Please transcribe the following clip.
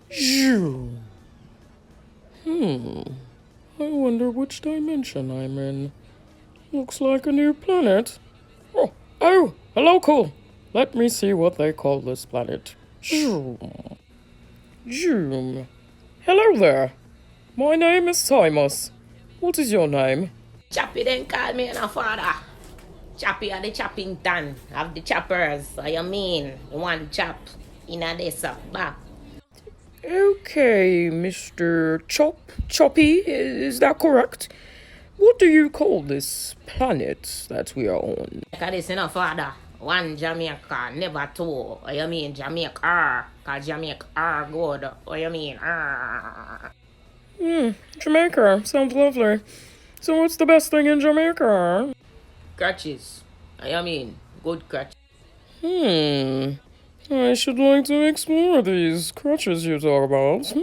Phew. Hmm. I wonder which dimension I'm in. Looks like a new planet. Oh, hello, cool. Let me see what they call this planet. Zoom. Zoom. Hello there. My name is Simus. What is your name? Chappy then call me no father. Chappy are the Chappington of the choppers. What you mean? You want chop in a this back. Okay, Mr. Choppy, is that correct? What do you call this planet that we are on? Because this no father. One Jamaica, never two. What you mean? Jamaica. Cause Jamaica are good. What you mean? Jamaica. Sounds lovely. So what's the best thing in Jamaica? Crutches. What you mean? Good crutch. I should like to explore these crutches you talk about.